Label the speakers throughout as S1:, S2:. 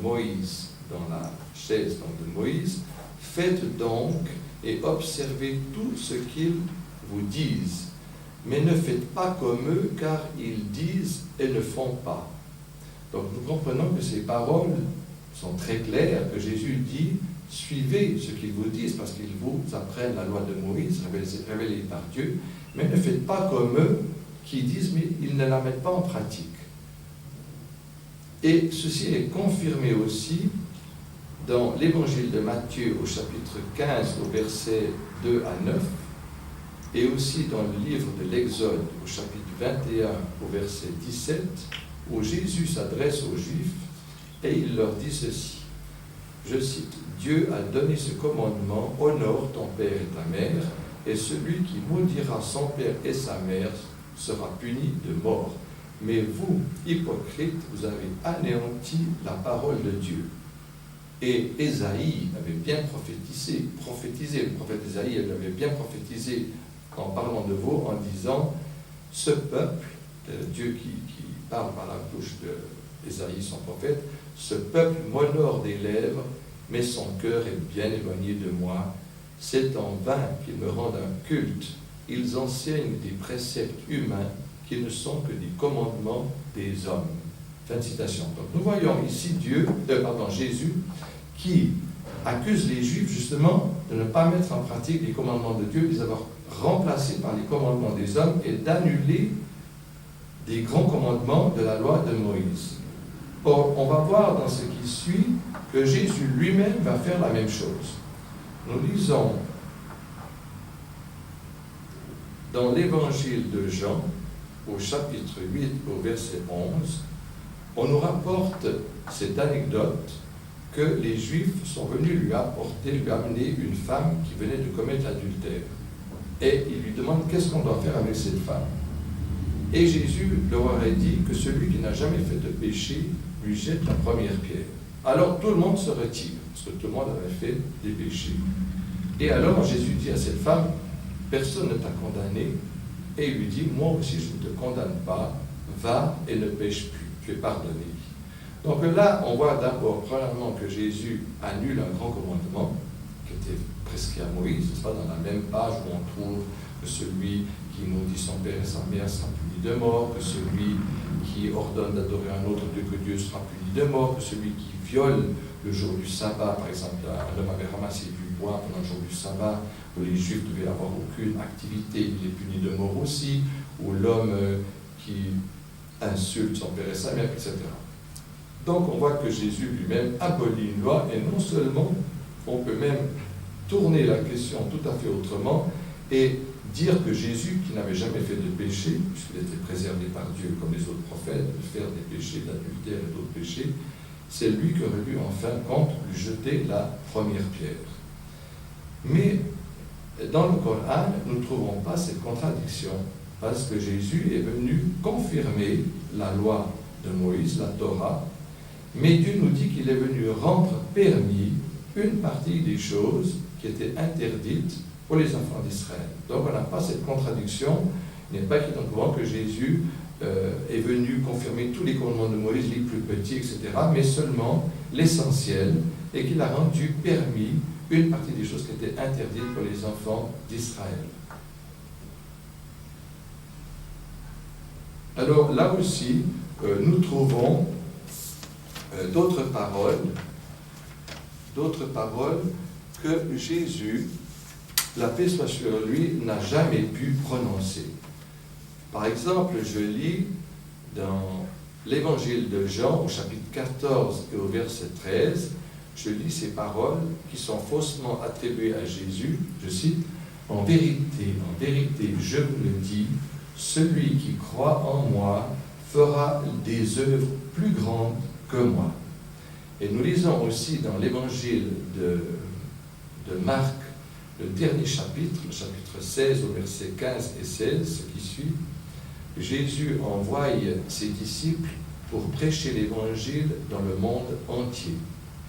S1: Moïse, dans la chaise donc, de Moïse, faites donc et observez tout ce qu'ils vous disent. Mais ne faites pas comme eux, car ils disent et ne font pas. Donc nous comprenons que ces paroles sont très claires, que Jésus dit, suivez ce qu'ils vous disent, parce qu'ils vous apprennent la loi de Moïse, révélée par Dieu, mais ne faites pas comme eux, qui disent, mais ils ne la mettent pas en pratique. Et ceci est confirmé aussi dans l'évangile de Matthieu au chapitre 15, au verset 2 à 9, et aussi dans le livre de l'Exode au chapitre 21, au verset 17, où Jésus s'adresse aux Juifs et il leur dit ceci. Je cite, « Dieu a donné ce commandement, honore ton père et ta mère, et celui qui maudira son père et sa mère sera puni de mort. Mais vous, hypocrites, vous avez anéanti la parole de Dieu. » Et Ésaïe avait bien prophétisé, le prophète Ésaïe avait bien prophétisé en parlant de vous, en disant, ce peuple, Dieu qui parle par la bouche d'Ésaïe, son prophète, ce peuple m'honore des lèvres, mais son cœur est bien éloigné de moi. C'est en vain qu'ils me rendent un culte. Ils enseignent des préceptes humains qui ne sont que des commandements des hommes. Fin de citation. Donc nous voyons ici Jésus qui accuse les Juifs justement de ne pas mettre en pratique les commandements de Dieu, de les avoir remplacés par les commandements des hommes et d'annuler des grands commandements de la loi de Moïse. Or, on va voir dans ce qui suit que Jésus lui-même va faire la même chose. Nous lisons dans l'évangile de Jean, au chapitre 8, au verset 11, on nous rapporte cette anecdote que les Juifs sont venus lui amener une femme qui venait de commettre l'adultère. Et ils lui demandent qu'est-ce qu'on doit faire avec cette femme. Et Jésus leur aurait dit que celui qui n'a jamais fait de péché lui jette la première pierre. Alors tout le monde se retire, parce que tout le monde avait fait des péchés. Et alors Jésus dit à cette femme, personne ne t'a condamné, et il lui dit, moi aussi je ne te condamne pas, va et ne pêche plus, tu es pardonné. Donc là, on voit d'abord, premièrement, que Jésus annule un grand commandement, qui était prescrit à Moïse, c'est pas dans la même page où on trouve que celui qui maudit son père et sa mère sera puni de mort, que celui qui ordonne d'adorer un autre Dieu que Dieu sera puni de mort, que celui qui viole le jour du sabbat, par exemple, un homme avait ramassé du bois pendant le jour du sabbat, où les Juifs devaient avoir aucune activité, il est puni de mort aussi, ou l'homme qui insulte son père et sa mère, etc. Donc on voit que Jésus lui-même abolit une loi, et non seulement, on peut même tourner la question tout à fait autrement, et dire que Jésus, qui n'avait jamais fait de péché, puisqu'il était préservé par Dieu comme les autres prophètes, de faire des péchés, d'adultère et d'autres péchés, c'est lui qui aurait dû en fin de compte lui jeter la première pierre. Mais dans le Coran, nous ne trouvons pas cette contradiction, parce que Jésus est venu confirmer la loi de Moïse, la Torah, mais Dieu nous dit qu'il est venu rendre permis une partie des choses qui étaient interdites pour les enfants d'Israël. Donc on n'a pas cette contradiction, il n'est pas évident que Jésus est venu confirmer tous les commandements de Moïse, les plus petits, etc., mais seulement l'essentiel, et qu'il a rendu permis une partie des choses qui étaient interdites pour les enfants d'Israël. Alors là aussi, nous trouvons d'autres paroles que Jésus, la paix soit sur lui, n'a jamais pu prononcer. Par exemple, je lis dans l'évangile de Jean, au chapitre 14 et au verset 13, je lis ces paroles qui sont faussement attribuées à Jésus, je cite, « En vérité, je vous le dis, celui qui croit en moi fera des œuvres plus grandes que moi. » Et nous lisons aussi dans l'évangile de Marc, le dernier chapitre, le chapitre 16 au verset 15 et 16, ce qui suit, Jésus envoie ses disciples pour prêcher l'évangile dans le monde entier,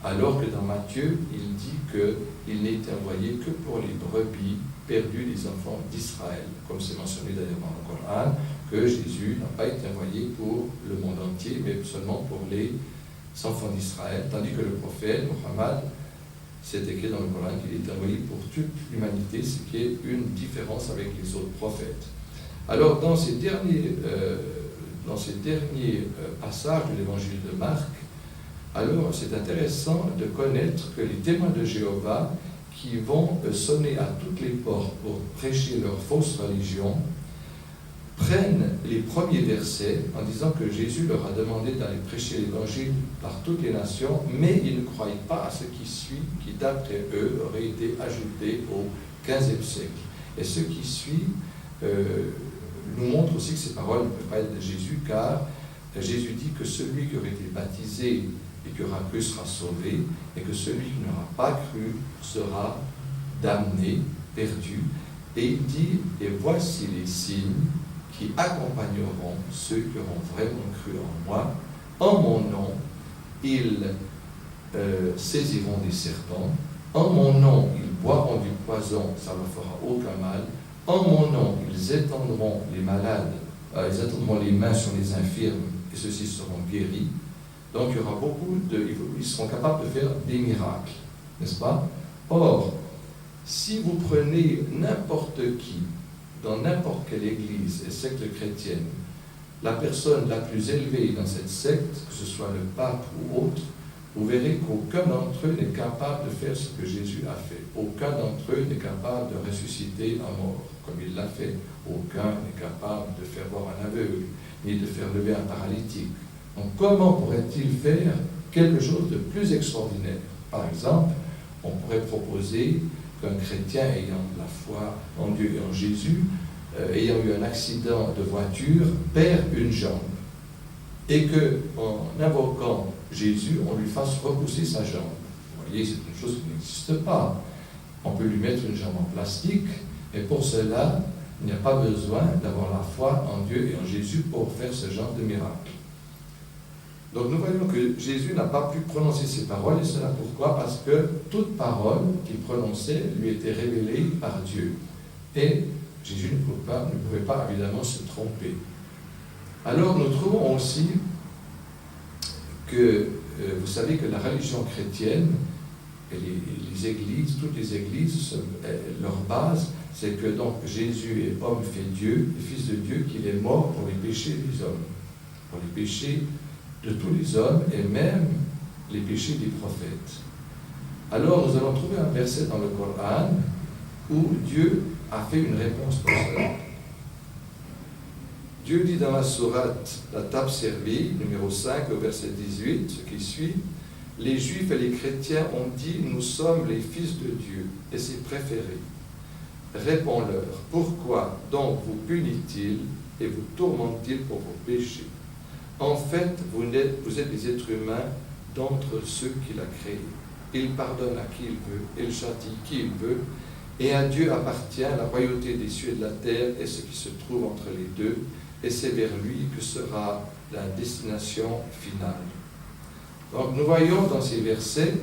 S1: alors que dans Matthieu, il dit qu'il n'est envoyé que pour les brebis perdues des enfants d'Israël, comme c'est mentionné d'ailleurs dans le Coran, que Jésus n'a pas été envoyé pour le monde entier, mais seulement pour les enfants d'Israël, tandis que le prophète Mohammed, c'est écrit dans le Coran qu'il est envoyé pour toute l'humanité, ce qui est une différence avec les autres prophètes. Alors, dans ces derniers passages de l'évangile de Marc, alors c'est intéressant de connaître que les témoins de Jéhovah qui vont sonner à toutes les portes pour prêcher leur fausse religion, prennent les premiers versets en disant que Jésus leur a demandé d'aller prêcher l'évangile par toutes les nations, mais ils ne croyaient pas à ce qui suit, qui d'après eux aurait été ajouté au XVe siècle. Et ce qui suit nous montre aussi que ces paroles ne peuvent pas être de Jésus, car Jésus dit que celui qui aurait été baptisé et qui aura cru sera sauvé, et que celui qui n'aura pas cru sera damné, perdu. Et il dit, et voici les signes qui accompagneront ceux qui auront vraiment cru en moi. En mon nom, ils saisiront des serpents. En mon nom, ils boiront du poison, ça ne leur fera aucun mal. En mon nom, ils étendront les malades, ils étendront les mains sur les infirmes, et ceux-ci seront guéris. Donc il y aura ils seront capables de faire des miracles, n'est-ce pas? Or, si vous prenez n'importe qui, dans n'importe quelle église et secte chrétienne, la personne la plus élevée dans cette secte, que ce soit le pape ou autre, vous verrez qu'aucun d'entre eux n'est capable de faire ce que Jésus a fait. Aucun d'entre eux n'est capable de ressusciter un mort, comme il l'a fait. Aucun n'est capable de faire voir un aveugle, ni de faire lever un paralytique. Donc comment pourrait-il faire quelque chose de plus extraordinaire? Par exemple, on pourrait proposer qu'un chrétien ayant la foi en Dieu et en Jésus, ayant eu un accident de voiture, perd une jambe. Et qu'en invoquant Jésus, on lui fasse repousser sa jambe. Vous voyez, c'est une chose qui n'existe pas. On peut lui mettre une jambe en plastique, et pour cela, il n'y a pas besoin d'avoir la foi en Dieu et en Jésus pour faire ce genre de miracle. Donc nous voyons que Jésus n'a pas pu prononcer ces paroles, et cela pourquoi? Parce que toute parole qu'il prononçait lui était révélée par Dieu. Et Jésus ne pouvait pas évidemment se tromper. Alors nous trouvons aussi que, vous savez que la religion chrétienne, et les églises, toutes les églises, leur base, c'est que donc Jésus est homme fait Dieu, le Fils de Dieu, qu'il est mort pour les péchés des hommes, pour les péchés de tous les hommes et même les péchés des prophètes. Alors nous allons trouver un verset dans le Coran où Dieu a fait une réponse pour cela. Dieu dit dans la sourate, la table servie, numéro 5, au verset 18, ce qui suit, « Les Juifs et les chrétiens ont dit, nous sommes les fils de Dieu et ses préférés. Réponds-leur, pourquoi donc vous punit-il et vous tourmente-t-il pour vos péchés? En fait, vous êtes des êtres humains d'entre ceux qu'il a créés. Il pardonne à qui il veut, il châtie qui il veut, et à Dieu appartient la royauté des cieux et de la terre et ce qui se trouve entre les deux, et c'est vers lui que sera la destination finale. » Donc nous voyons dans ces versets